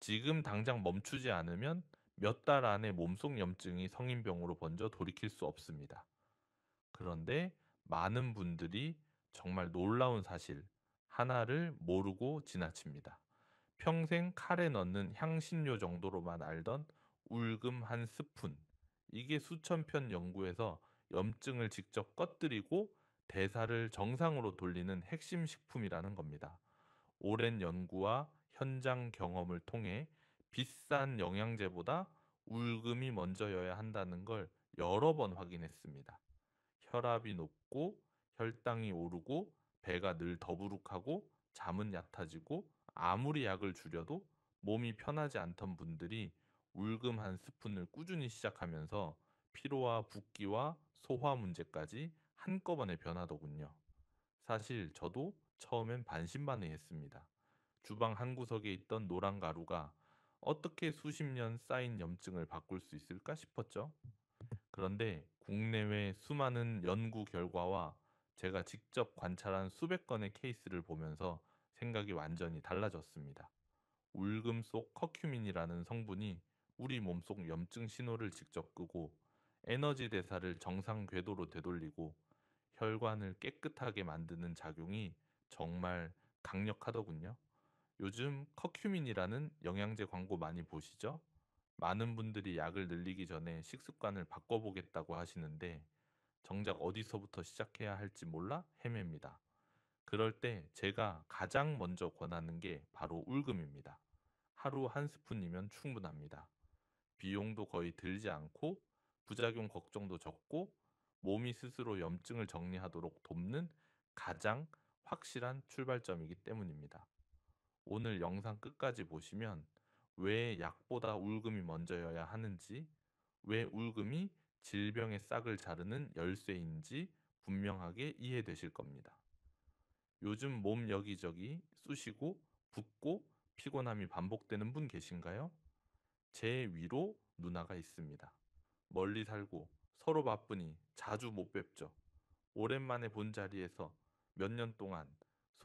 지금 당장 멈추지 않으면 몇 달 안에 몸속 염증이 성인병으로 번져 돌이킬 수 없습니다. 그런데 많은 분들이 정말 놀라운 사실 하나를 모르고 지나칩니다. 평생 칼에 넣는 향신료 정도로만 알던 울금 한 스푼. 이게 수천 편 연구에서 염증을 직접 꺼뜨리고 대사를 정상으로 돌리는 핵심 식품이라는 겁니다. 오랜 연구와 현장 경험을 통해 비싼 영양제보다 울금이 먼저여야 한다는 걸 여러 번 확인했습니다. 혈압이 높고 혈당이 오르고 배가 늘 더부룩하고 잠은 얕아지고 아무리 약을 줄여도 몸이 편하지 않던 분들이 울금 한 스푼을 꾸준히 시작하면서 피로와 붓기와 소화 문제까지 한꺼번에 변하더군요. 사실 저도 처음엔 반신반의했습니다. 주방 한 구석에 있던 노란 가루가 어떻게 수십 년 쌓인 염증을 바꿀 수 있을까 싶었죠. 그런데 국내외 수많은 연구 결과와 제가 직접 관찰한 수백 건의 케이스를 보면서 생각이 완전히 달라졌습니다. 울금 속 커큐민이라는 성분이 우리 몸속 염증 신호를 직접 끄고 에너지 대사를 정상 궤도로 되돌리고 혈관을 깨끗하게 만드는 작용이 정말 강력하더군요. 요즘 커큐민이라는 영양제 광고 많이 보시죠? 많은 분들이 약을 늘리기 전에 식습관을 바꿔보겠다고 하시는데 정작 어디서부터 시작해야 할지 몰라 헤맵니다. 그럴 때 제가 가장 먼저 권하는 게 바로 울금입니다. 하루 한 스푼이면 충분합니다. 비용도 거의 들지 않고 부작용 걱정도 적고 몸이 스스로 염증을 정리하도록 돕는 가장 확실한 출발점이기 때문입니다. 오늘 영상 끝까지 보시면 왜 약보다 울금이 먼저여야 하는지, 왜 울금이 질병의 싹을 자르는 열쇠인지 분명하게 이해되실 겁니다. 요즘 몸 여기저기 쑤시고 붓고 피곤함이 반복되는 분 계신가요? 제 위로 누나가 있습니다. 멀리 살고 서로 바쁘니 자주 못 뵙죠. 오랜만에 본 자리에서 몇 년 동안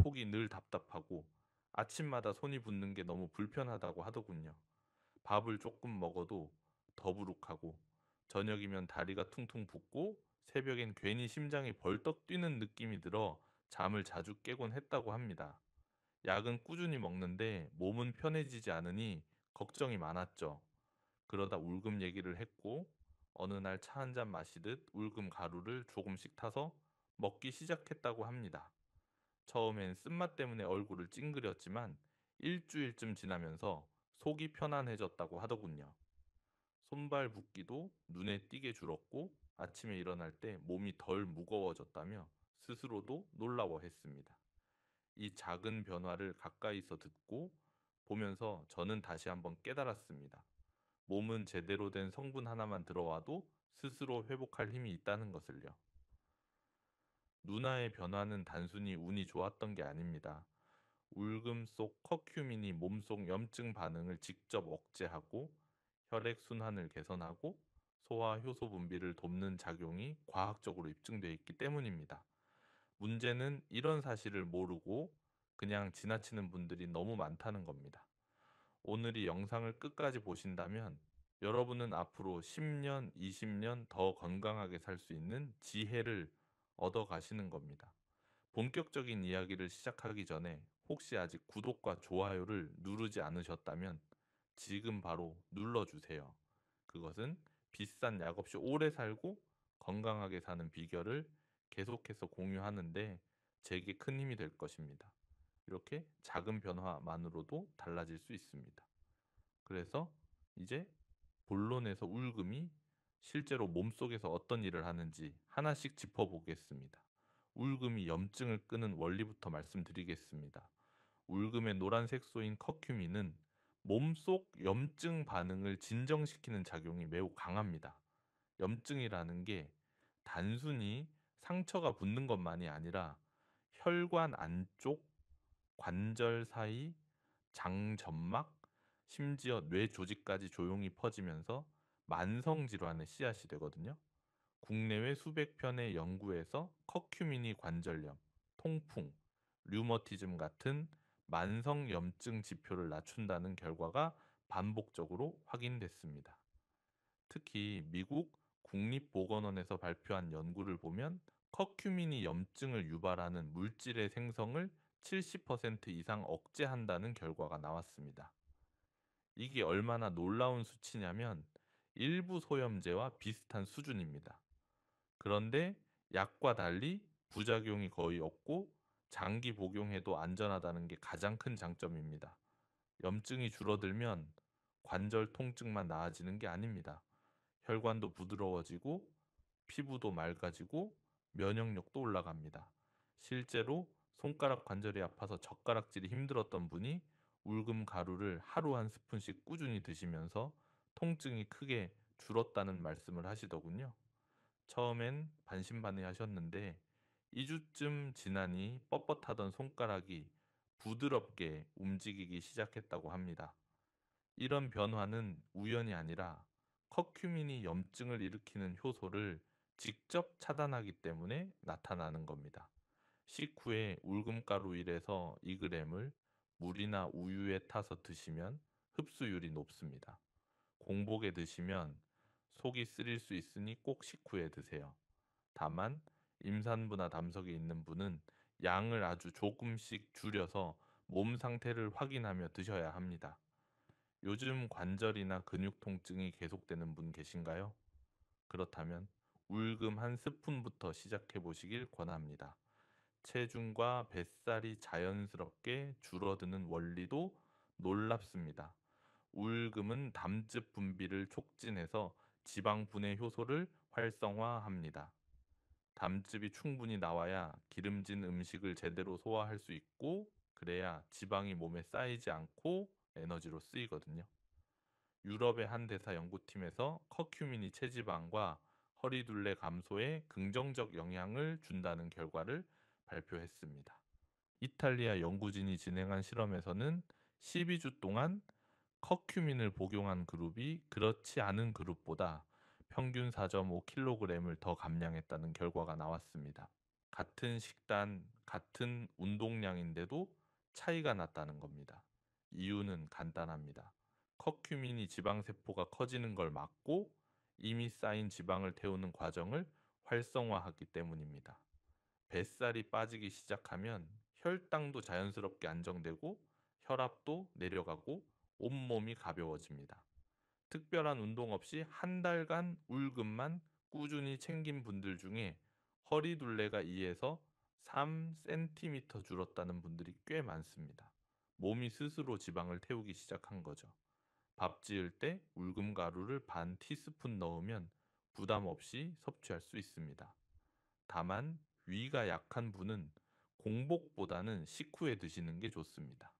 속이 늘 답답하고 아침마다 손이 붓는 게 너무 불편하다고 하더군요. 밥을 조금 먹어도 더부룩하고 저녁이면 다리가 퉁퉁 붓고 새벽엔 괜히 심장이 벌떡 뛰는 느낌이 들어 잠을 자주 깨곤 했다고 합니다. 약은 꾸준히 먹는데 몸은 편해지지 않으니 걱정이 많았죠. 그러다 울금 얘기를 했고 어느 날 차 한 잔 마시듯 울금 가루를 조금씩 타서 먹기 시작했다고 합니다. 처음엔 쓴맛 때문에 얼굴을 찡그렸지만 일주일쯤 지나면서 속이 편안해졌다고 하더군요. 손발 붓기도 눈에 띄게 줄었고 아침에 일어날 때 몸이 덜 무거워졌다며 스스로도 놀라워했습니다. 이 작은 변화를 가까이서 듣고 보면서 저는 다시 한번 깨달았습니다. 몸은 제대로 된 성분 하나만 들어와도 스스로 회복할 힘이 있다는 것을요. 누나의 변화는 단순히 운이 좋았던 게 아닙니다. 울금 속 커큐민이 몸속 염증 반응을 직접 억제하고 혈액 순환을 개선하고 소화 효소 분비를 돕는 작용이 과학적으로 입증되어 있기 때문입니다. 문제는 이런 사실을 모르고 그냥 지나치는 분들이 너무 많다는 겁니다. 오늘 이 영상을 끝까지 보신다면 여러분은 앞으로 10년, 20년 더 건강하게 살 수 있는 지혜를 얻어 가시는 겁니다. 본격적인 이야기를 시작하기 전에 혹시 아직 구독과 좋아요를 누르지 않으셨다면 지금 바로 눌러주세요. 그것은 비싼 약 없이 오래 살고 건강하게 사는 비결을 계속해서 공유하는데 제게 큰 힘이 될 것입니다. 이렇게 작은 변화만으로도 달라질 수 있습니다. 그래서 이제 본론에서 울금이 실제로 몸속에서 어떤 일을 하는지 하나씩 짚어보겠습니다. 울금이 염증을 끄는 원리부터 말씀드리겠습니다. 울금의 노란 색소인 커큐민은 몸속 염증 반응을 진정시키는 작용이 매우 강합니다. 염증이라는 게 단순히 상처가 붓는 것만이 아니라 혈관 안쪽, 관절 사이, 장점막, 심지어 뇌 조직까지 조용히 퍼지면서 만성 질환의 씨앗이 되거든요. 국내외 수백 편의 연구에서 커큐민이 관절염, 통풍, 류머티즘 같은 만성 염증 지표를 낮춘다는 결과가 반복적으로 확인됐습니다. 특히 미국 국립보건원에서 발표한 연구를 보면 커큐민이 염증을 유발하는 물질의 생성을 70% 이상 억제한다는 결과가 나왔습니다. 이게 얼마나 놀라운 수치냐면 일부 소염제와 비슷한 수준입니다. 그런데 약과 달리 부작용이 거의 없고 장기 복용해도 안전하다는 게 가장 큰 장점입니다. 염증이 줄어들면 관절 통증만 나아지는 게 아닙니다. 혈관도 부드러워지고 피부도 맑아지고 면역력도 올라갑니다. 실제로 손가락 관절이 아파서 젓가락질이 힘들었던 분이 울금 가루를 하루 한 스푼씩 꾸준히 드시면서 통증이 크게 줄었다는 말씀을 하시더군요. 처음엔 반신반의하셨는데 2주쯤 지나니 뻣뻣하던 손가락이 부드럽게 움직이기 시작했다고 합니다. 이런 변화는 우연이 아니라 커큐민이 염증을 일으키는 효소를 직접 차단하기 때문에 나타나는 겁니다. 식후에 울금가루 1에서 2g을 물이나 우유에 타서 드시면 흡수율이 높습니다. 공복에 드시면 속이 쓰릴 수 있으니 꼭 식후에 드세요. 다만 임산부나 담석이 있는 분은 양을 아주 조금씩 줄여서 몸 상태를 확인하며 드셔야 합니다. 요즘 관절이나 근육 통증이 계속되는 분 계신가요? 그렇다면 울금 한 스푼부터 시작해 보시길 권합니다. 체중과 뱃살이 자연스럽게 줄어드는 원리도 놀랍습니다. 울금은 담즙 분비를 촉진해서 지방 분해 효소를 활성화합니다. 담즙이 충분히 나와야 기름진 음식을 제대로 소화할 수 있고, 그래야 지방이 몸에 쌓이지 않고 에너지로 쓰이거든요. 유럽의 한 대사 연구팀에서 커큐민이 체지방과 허리둘레 감소에 긍정적 영향을 준다는 결과를 발표했습니다. 이탈리아 연구진이 진행한 실험에서는 12주 동안 커큐민을 복용한 그룹이 그렇지 않은 그룹보다 평균 4.5kg을 더 감량했다는 결과가 나왔습니다. 같은 식단, 같은 운동량인데도 차이가 났다는 겁니다. 이유는 간단합니다. 커큐민이 지방세포가 커지는 걸 막고 이미 쌓인 지방을 태우는 과정을 활성화하기 때문입니다. 뱃살이 빠지기 시작하면 혈당도 자연스럽게 안정되고 혈압도 내려가고 온몸이 가벼워집니다. 특별한 운동 없이 한 달간 울금만 꾸준히 챙긴 분들 중에 허리둘레가 2에서 3cm 줄었다는 분들이 꽤 많습니다. 몸이 스스로 지방을 태우기 시작한 거죠. 밥 지을 때 울금 가루를 반 티스푼 넣으면 부담 없이 섭취할 수 있습니다. 다만 위가 약한 분은 공복보다는 식후에 드시는 게 좋습니다.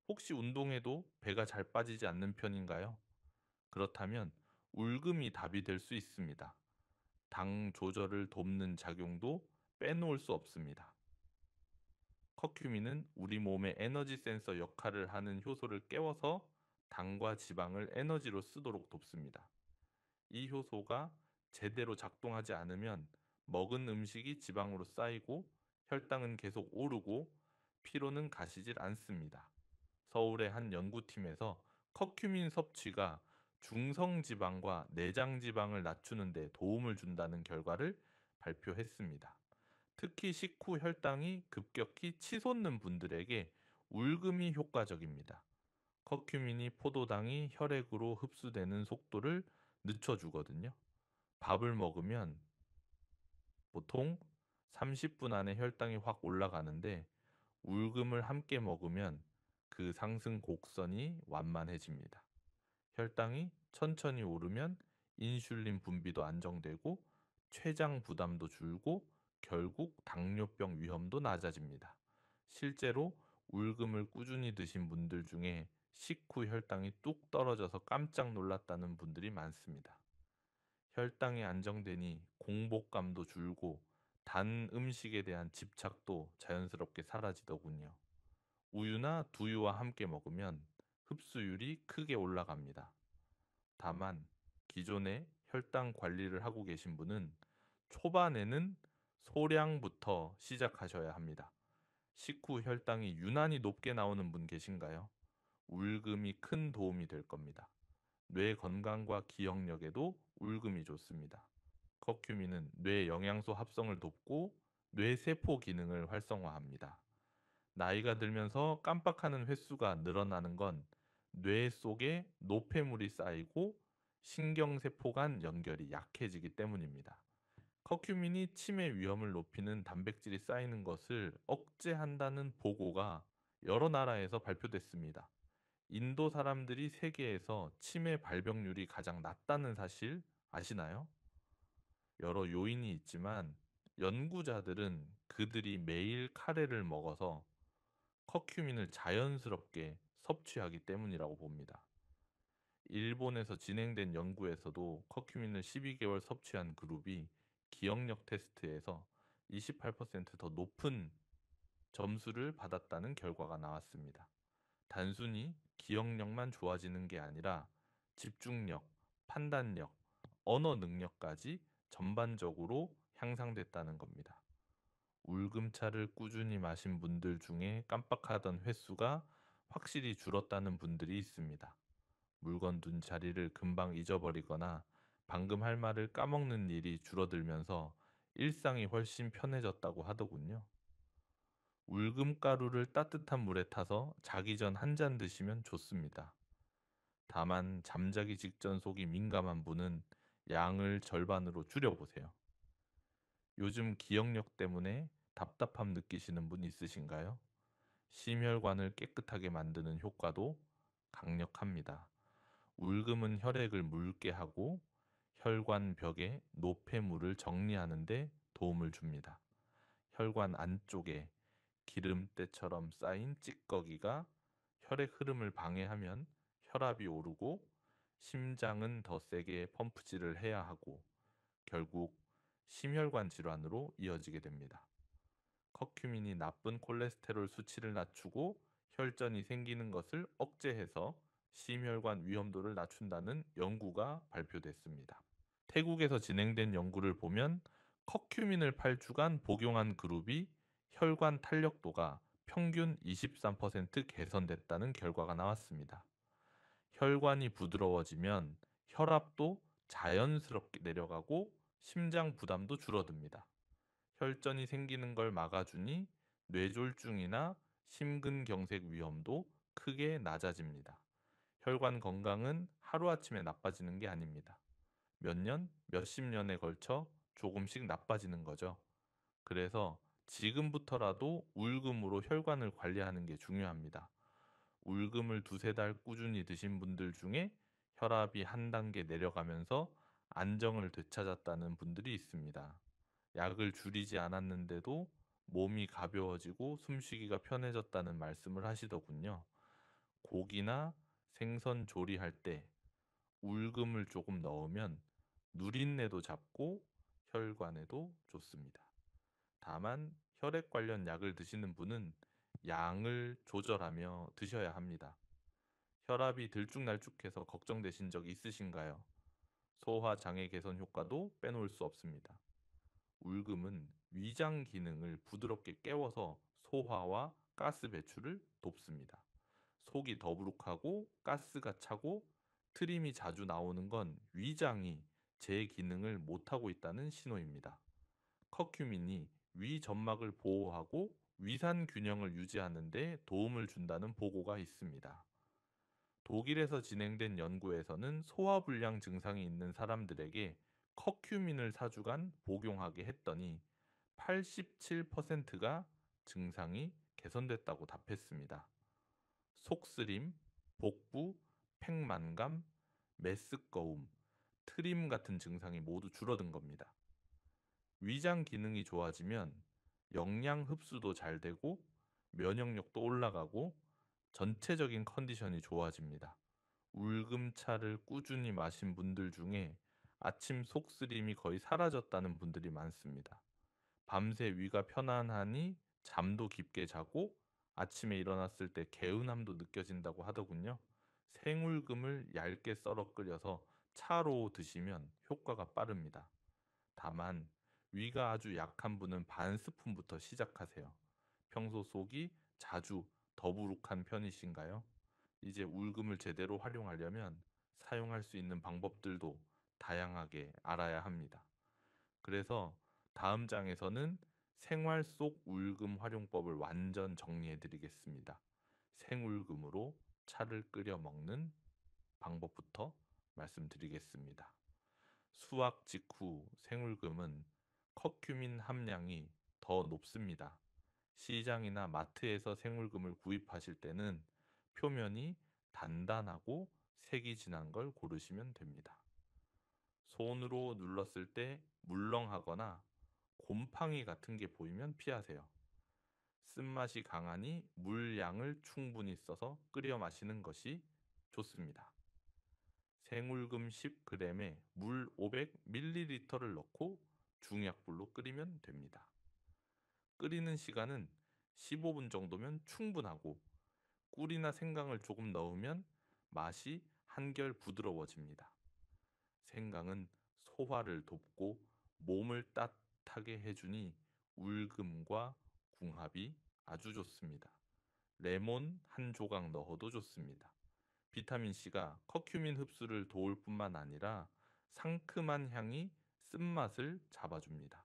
혹시 운동해도 배가 잘 빠지지 않는 편인가요? 그렇다면 울금이 답이 될 수 있습니다. 당 조절을 돕는 작용도 빼놓을 수 없습니다. 커큐민은 우리 몸의 에너지 센서 역할을 하는 효소를 깨워서 당과 지방을 에너지로 쓰도록 돕습니다. 이 효소가 제대로 작동하지 않으면 먹은 음식이 지방으로 쌓이고 혈당은 계속 오르고 피로는 가시질 않습니다. 서울의 한 연구팀에서 커큐민 섭취가 중성지방과 내장지방을 낮추는 데 도움을 준다는 결과를 발표했습니다. 특히 식후 혈당이 급격히 치솟는 분들에게 울금이 효과적입니다. 커큐민이 포도당이 혈액으로 흡수되는 속도를 늦춰주거든요. 밥을 먹으면 보통 30분 안에 혈당이 확 올라가는데 울금을 함께 먹으면 그 상승 곡선이 완만해집니다. 혈당이 천천히 오르면 인슐린 분비도 안정되고 췌장 부담도 줄고 결국 당뇨병 위험도 낮아집니다. 실제로 울금을 꾸준히 드신 분들 중에 식후 혈당이 뚝 떨어져서 깜짝 놀랐다는 분들이 많습니다. 혈당이 안정되니 공복감도 줄고 단 음식에 대한 집착도 자연스럽게 사라지더군요. 우유나 두유와 함께 먹으면 흡수율이 크게 올라갑니다. 다만 기존에 혈당 관리를 하고 계신 분은 초반에는 소량부터 시작하셔야 합니다. 식후 혈당이 유난히 높게 나오는 분 계신가요? 울금이 큰 도움이 될 겁니다. 뇌 건강과 기억력에도 울금이 좋습니다. 커큐민은 뇌 영양소 합성을 돕고 뇌세포 기능을 활성화합니다. 나이가 들면서 깜빡하는 횟수가 늘어나는 건 뇌 속에 노폐물이 쌓이고 신경세포 간 연결이 약해지기 때문입니다. 커큐민이 치매 위험을 높이는 단백질이 쌓이는 것을 억제한다는 보고가 여러 나라에서 발표됐습니다. 인도 사람들이 세계에서 치매 발병률이 가장 낮다는 사실 아시나요? 여러 요인이 있지만 연구자들은 그들이 매일 카레를 먹어서 커큐민을 자연스럽게 섭취하기 때문이라고 봅니다. 일본에서 진행된 연구에서도 커큐민을 12개월 섭취한 그룹이 기억력 테스트에서 28%더 높은 점수를 받았다는 결과가 나왔습니다. 단순히 기억력만 좋아지는 게 아니라 집중력, 판단력, 언어 능력까지 전반적으로 향상됐다는 겁니다. 울금차를 꾸준히 마신 분들 중에 깜빡하던 횟수가 확실히 줄었다는 분들이 있습니다. 물건 둔 자리를 금방 잊어버리거나 방금 할 말을 까먹는 일이 줄어들면서 일상이 훨씬 편해졌다고 하더군요. 울금가루를 따뜻한 물에 타서 자기 전 한 잔 드시면 좋습니다. 다만 잠자기 직전 속이 민감한 분은 양을 절반으로 줄여보세요. 요즘 기억력 때문에 답답함 느끼시는 분 있으신가요? 심혈관을 깨끗하게 만드는 효과도 강력합니다. 울금은 혈액을 묽게 하고 혈관 벽에 노폐물을 정리하는 데 도움을 줍니다. 혈관 안쪽에 기름때처럼 쌓인 찌꺼기가 혈액 흐름을 방해하면 혈압이 오르고 심장은 더 세게 펌프질을 해야 하고 결국 심혈관 질환으로 이어지게 됩니다. 커큐민이 나쁜 콜레스테롤 수치를 낮추고 혈전이 생기는 것을 억제해서 심혈관 위험도를 낮춘다는 연구가 발표됐습니다. 태국에서 진행된 연구를 보면 커큐민을 8주간 복용한 그룹이 혈관 탄력도가 평균 23% 개선됐다는 결과가 나왔습니다. 혈관이 부드러워지면 혈압도 자연스럽게 내려가고 심장 부담도 줄어듭니다. 혈전이 생기는 걸 막아주니 뇌졸중이나 심근경색 위험도 크게 낮아집니다. 혈관 건강은 하루아침에 나빠지는 게 아닙니다. 몇 년, 몇십 년에 걸쳐 조금씩 나빠지는 거죠. 그래서 지금부터라도 울금으로 혈관을 관리하는 게 중요합니다. 울금을 두세 달 꾸준히 드신 분들 중에 혈압이 한 단계 내려가면서 안정을 되찾았다는 분들이 있습니다. 약을 줄이지 않았는데도 몸이 가벼워지고 숨쉬기가 편해졌다는 말씀을 하시더군요. 고기나 생선 조리할 때 울금을 조금 넣으면 누린내도 잡고 혈관에도 좋습니다. 다만 혈액 관련 약을 드시는 분은 양을 조절하며 드셔야 합니다. 혈압이 들쭉날쭉해서 걱정되신 적 있으신가요? 소화 장애 개선 효과도 빼놓을 수 없습니다. 울금은 위장 기능을 부드럽게 깨워서 소화와 가스 배출을 돕습니다. 속이 더부룩하고 가스가 차고 트림이 자주 나오는 건 위장이 제 기능을 못하고 있다는 신호입니다. 커큐민이 위 점막을 보호하고 위산 균형을 유지하는 데 도움을 준다는 보고가 있습니다. 독일에서 진행된 연구에서는 소화불량 증상이 있는 사람들에게 커큐민을 4주간 복용하게 했더니 87%가 증상이 개선됐다고 답했습니다. 속쓰림, 복부, 팽만감, 메스꺼움, 트림 같은 증상이 모두 줄어든 겁니다. 위장 기능이 좋아지면 영양 흡수도 잘 되고 면역력도 올라가고 전체적인 컨디션이 좋아집니다. 울금차를 꾸준히 마신 분들 중에 아침 속쓰림이 거의 사라졌다는 분들이 많습니다. 밤새 위가 편안하니 잠도 깊게 자고 아침에 일어났을 때 개운함도 느껴진다고 하더군요. 생울금을 얇게 썰어 끓여서 차로 드시면 효과가 빠릅니다. 다만 위가 아주 약한 분은 반 스푼부터 시작하세요. 평소 속이 자주 더부룩한 편이신가요? 이제 울금을 제대로 활용하려면 사용할 수 있는 방법들도 다양하게 알아야 합니다. 그래서 다음 장에서는 생활 속 울금 활용법을 완전 정리해 드리겠습니다. 생울금으로 차를 끓여 먹는 방법부터 말씀드리겠습니다. 수확 직후 생울금은 커큐민 함량이 더 높습니다. 시장이나 마트에서 생울금을 구입하실 때는 표면이 단단하고 색이 진한 걸 고르시면 됩니다. 손으로 눌렀을 때 물렁하거나 곰팡이 같은 게 보이면 피하세요. 쓴맛이 강하니 물 양을 충분히 써서 끓여 마시는 것이 좋습니다. 생울금 10g에 물 500ml를 넣고 중약불로 끓이면 됩니다. 끓이는 시간은 15분 정도면 충분하고 꿀이나 생강을 조금 넣으면 맛이 한결 부드러워집니다. 생강은 소화를 돕고 몸을 따뜻하게 해주니 울금과 궁합이 아주 좋습니다. 레몬 한 조각 넣어도 좋습니다. 비타민C가 커큐민 흡수를 도울 뿐만 아니라 상큼한 향이 쓴맛을 잡아줍니다.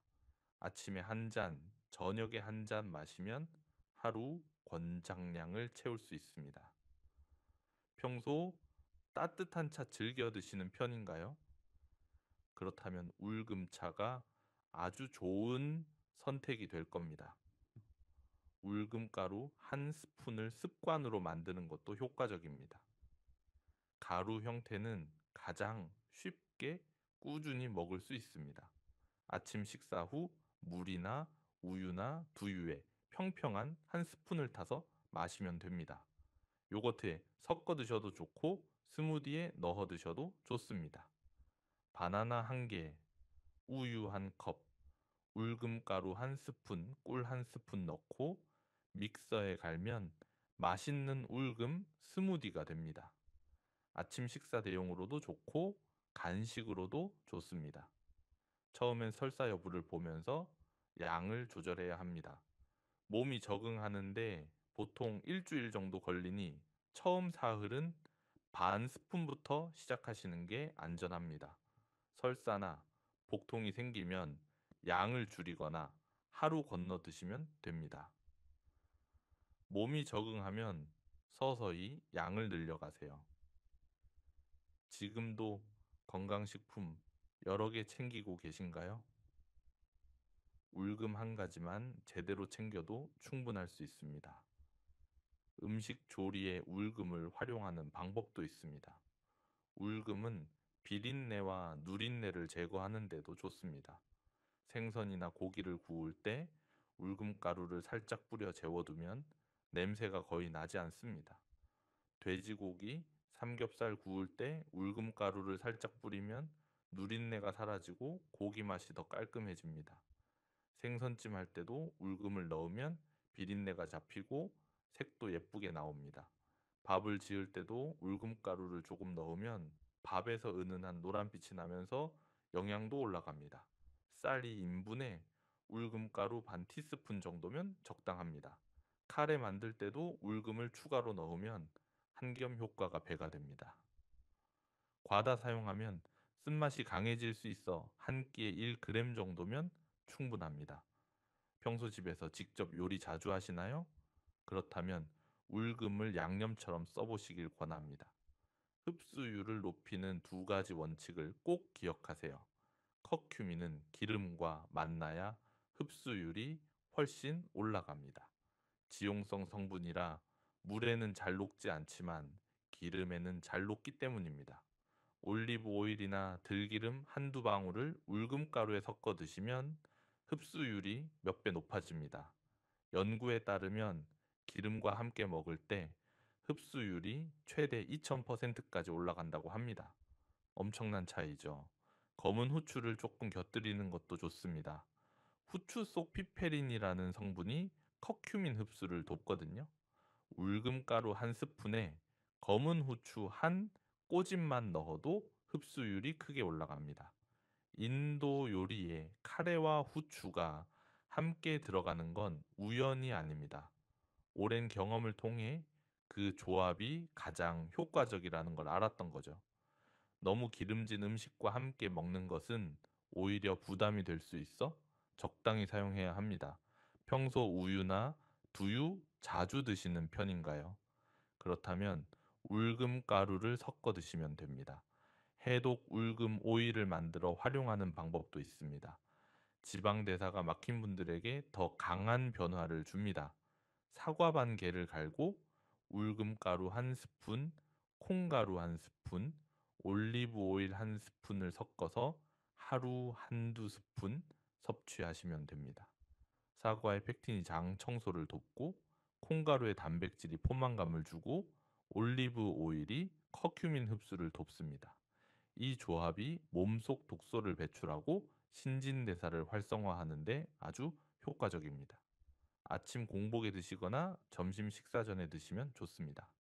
아침에 한 잔, 저녁에 한 잔 마시면 하루 권장량을 채울 수 있습니다. 평소 따뜻한 차 즐겨 드시는 편인가요? 그렇다면 울금차가 아주 좋은 선택이 될 겁니다. 울금가루 한 스푼을 습관으로 만드는 것도 효과적입니다. 가루 형태는 가장 쉽게 꾸준히 먹을 수 있습니다. 아침 식사 후 물이나 우유나 두유에 평평한 한 스푼을 타서 마시면 됩니다. 요거트에 섞어 드셔도 좋고 스무디에 넣어 드셔도 좋습니다. 바나나 한 개, 우유 한 컵, 울금가루 한 스푼, 꿀 한 스푼 넣고 믹서에 갈면 맛있는 울금 스무디가 됩니다. 아침 식사 대용으로도 좋고 간식으로도 좋습니다. 처음엔 설사 여부를 보면서 양을 조절해야 합니다. 몸이 적응하는데 보통 일주일 정도 걸리니 처음 사흘은 반 스푼부터 시작하시는 게 안전합니다. 설사나 복통이 생기면 양을 줄이거나 하루 건너 드시면 됩니다. 몸이 적응하면 서서히 양을 늘려가세요. 지금도 건강식품 여러 개 챙기고 계신가요? 울금 한 가지만 제대로 챙겨도 충분할 수 있습니다. 음식 조리에 울금을 활용하는 방법도 있습니다. 울금은 비린내와 누린내를 제거하는 데도 좋습니다. 생선이나 고기를 구울 때 울금가루를 살짝 뿌려 재워두면 냄새가 거의 나지 않습니다. 돼지고기, 삼겹살 구울 때 울금가루를 살짝 뿌리면 누린내가 사라지고 고기 맛이 더 깔끔해집니다. 생선찜 할 때도 울금을 넣으면 비린내가 잡히고 색도 예쁘게 나옵니다. 밥을 지을 때도 울금가루를 조금 넣으면 밥에서 은은한 노란빛이 나면서 영양도 올라갑니다. 쌀 2인분에 울금가루 반 티스푼 정도면 적당합니다. 카레 만들 때도 울금을 추가로 넣으면 한겸 효과가 배가 됩니다. 과다 사용하면 쓴맛이 강해질 수 있어 한 끼에 1g 정도면 충분합니다. 평소 집에서 직접 요리 자주 하시나요? 그렇다면 울금을 양념처럼 써보시길 권합니다. 흡수율을 높이는 두 가지 원칙을 꼭 기억하세요. 커큐민은 기름과 만나야 흡수율이 훨씬 올라갑니다. 지용성 성분이라 물에는 잘 녹지 않지만 기름에는 잘 녹기 때문입니다. 올리브 오일이나 들기름 한두 방울을 울금가루에 섞어 드시면 흡수율이 몇 배 높아집니다. 연구에 따르면 기름과 함께 먹을 때 흡수율이 최대 2000%까지 올라간다고 합니다. 엄청난 차이죠. 검은 후추를 조금 곁들이는 것도 좋습니다. 후추 속 피페린이라는 성분이 커큐민 흡수를 돕거든요. 울금가루 한 스푼에 검은 후추 한 꼬집만 넣어도 흡수율이 크게 올라갑니다. 인도 요리에 카레와 후추가 함께 들어가는 건 우연이 아닙니다. 오랜 경험을 통해 그 조합이 가장 효과적이라는 걸 알았던 거죠. 너무 기름진 음식과 함께 먹는 것은 오히려 부담이 될 수 있어 적당히 사용해야 합니다. 평소 우유나 두유 자주 드시는 편인가요? 그렇다면 울금 가루를 섞어 드시면 됩니다. 해독 울금 오일을 만들어 활용하는 방법도 있습니다. 지방 대사가 막힌 분들에게 더 강한 변화를 줍니다. 사과 반 개를 갈고 울금가루 한 스푼, 콩가루 한 스푼, 올리브 오일 한 스푼을 섞어서 하루 한두 스푼 섭취하시면 됩니다. 사과의 펙틴이 장 청소를 돕고 콩가루의 단백질이 포만감을 주고 올리브 오일이 커큐민 흡수를 돕습니다. 이 조합이 몸속 독소를 배출하고 신진대사를 활성화하는데 아주 효과적입니다. 아침 공복에 드시거나 점심 식사 전에 드시면 좋습니다.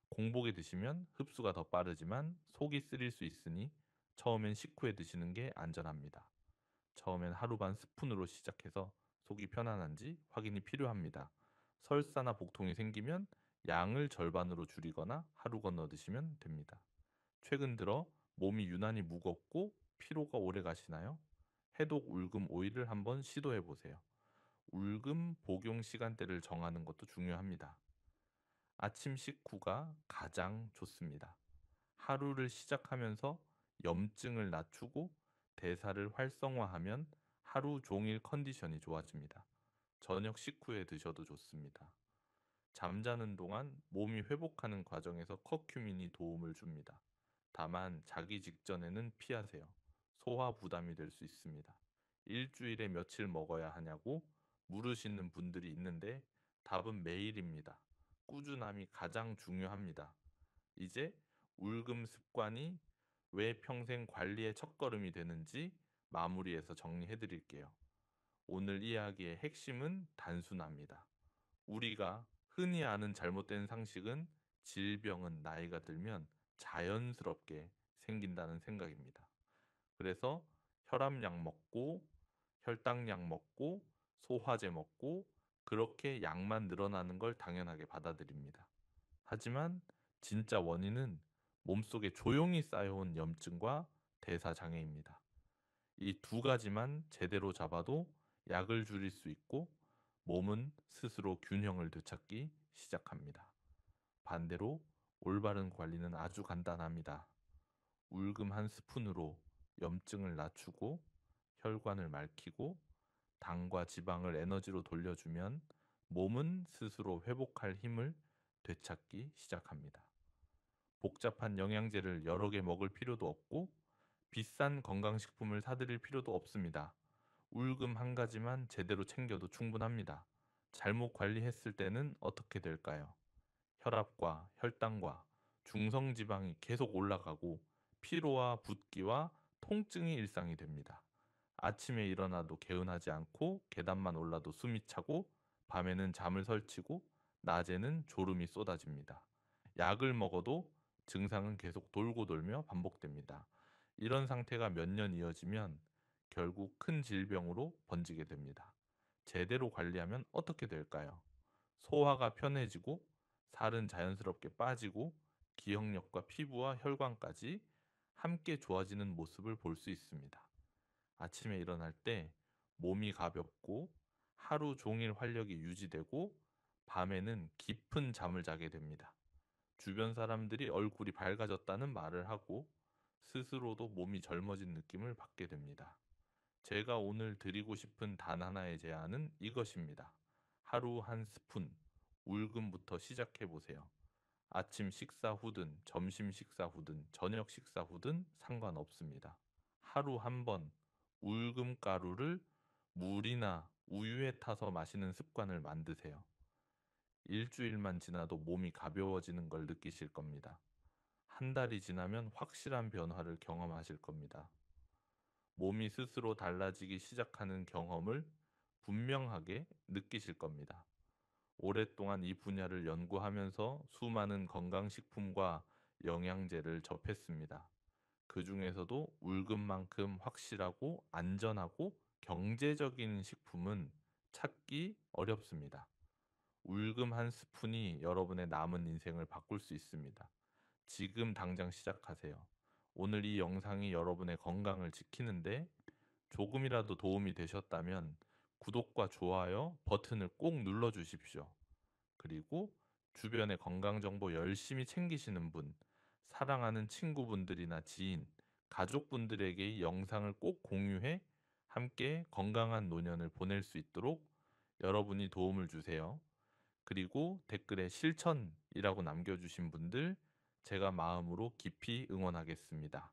공복에 드시면 흡수가 더 빠르지만 속이 쓰릴 수 있으니 처음엔 식후에 드시는 게 안전합니다. 처음엔 하루 반 스푼으로 시작해서 속이 편안한지 확인이 필요합니다. 설사나 복통이 생기면 양을 절반으로 줄이거나 하루 건너 드시면 됩니다. 최근 들어 몸이 유난히 무겁고 피로가 오래 가시나요? 해독 울금 오일을 한번 시도해 보세요. 울금 복용 시간대를 정하는 것도 중요합니다. 아침 식후가 가장 좋습니다. 하루를 시작하면서 염증을 낮추고 대사를 활성화하면 하루 종일 컨디션이 좋아집니다. 저녁 식후에 드셔도 좋습니다. 잠자는 동안 몸이 회복하는 과정에서 커큐민이 도움을 줍니다. 다만 자기 직전에는 피하세요. 소화 부담이 될 수 있습니다. 일주일에 며칠 먹어야 하냐고 물으시는 분들이 있는데 답은 매일입니다. 꾸준함이 가장 중요합니다. 이제 울금 습관이 왜 평생 관리의 첫걸음이 되는지 마무리해서 정리해 드릴게요. 오늘 이야기의 핵심은 단순합니다. 우리가 흔히 아는 잘못된 상식은 질병은 나이가 들면 자연스럽게 생긴다는 생각입니다. 그래서 혈압약 먹고 혈당약 먹고 소화제 먹고 그렇게 약만 늘어나는 걸 당연하게 받아들입니다. 하지만 진짜 원인은 몸속에 조용히 쌓여온 염증과 대사장애입니다. 이 두 가지만 제대로 잡아도 약을 줄일 수 있고 몸은 스스로 균형을 되찾기 시작합니다. 반대로 올바른 관리는 아주 간단합니다. 울금 한 스푼으로 염증을 낮추고 혈관을 맑히고 당과 지방을 에너지로 돌려주면 몸은 스스로 회복할 힘을 되찾기 시작합니다. 복잡한 영양제를 여러 개 먹을 필요도 없고 비싼 건강식품을 사드릴 필요도 없습니다. 울금 한 가지만 제대로 챙겨도 충분합니다. 잘못 관리했을 때는 어떻게 될까요? 혈압과 혈당과 중성지방이 계속 올라가고 피로와 붓기와 통증이 일상이 됩니다. 아침에 일어나도 개운하지 않고 계단만 올라도 숨이 차고 밤에는 잠을 설치고 낮에는 졸음이 쏟아집니다. 약을 먹어도 증상은 계속 돌고 돌며 반복됩니다. 이런 상태가 몇 년 이어지면 결국 큰 질병으로 번지게 됩니다. 제대로 관리하면 어떻게 될까요? 소화가 편해지고 살은 자연스럽게 빠지고 기억력과 피부와 혈관까지 함께 좋아지는 모습을 볼 수 있습니다. 아침에 일어날 때 몸이 가볍고 하루 종일 활력이 유지되고 밤에는 깊은 잠을 자게 됩니다. 주변 사람들이 얼굴이 밝아졌다는 말을 하고 스스로도 몸이 젊어진 느낌을 받게 됩니다. 제가 오늘 드리고 싶은 단 하나의 제안은 이것입니다. 하루 한 스푼, 울금부터 시작해 보세요. 아침 식사 후든 점심 식사 후든 저녁 식사 후든 상관없습니다. 하루 한 번 울금 가루를 물이나 우유에 타서 마시는 습관을 만드세요. 일주일만 지나도 몸이 가벼워지는 걸 느끼실 겁니다. 한 달이 지나면 확실한 변화를 경험하실 겁니다. 몸이 스스로 달라지기 시작하는 경험을 분명하게 느끼실 겁니다. 오랫동안 이 분야를 연구하면서 수많은 건강식품과 영양제를 접했습니다. 그 중에서도 울금만큼 확실하고 안전하고 경제적인 식품은 찾기 어렵습니다. 울금 한 스푼이 여러분의 남은 인생을 바꿀 수 있습니다. 지금 당장 시작하세요. 오늘 이 영상이 여러분의 건강을 지키는데 조금이라도 도움이 되셨다면 구독과 좋아요 버튼을 꼭 눌러 주십시오. 그리고 주변의 건강 정보 열심히 챙기시는 분, 사랑하는 친구분들이나 지인, 가족분들에게 이 영상을 꼭 공유해 함께 건강한 노년을 보낼 수 있도록 여러분이 도움을 주세요. 그리고 댓글에 실천이라고 남겨주신 분들 제가 마음으로 깊이 응원하겠습니다.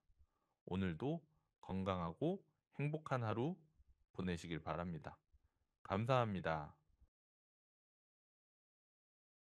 오늘도 건강하고 행복한 하루 보내시길 바랍니다. 감사합니다.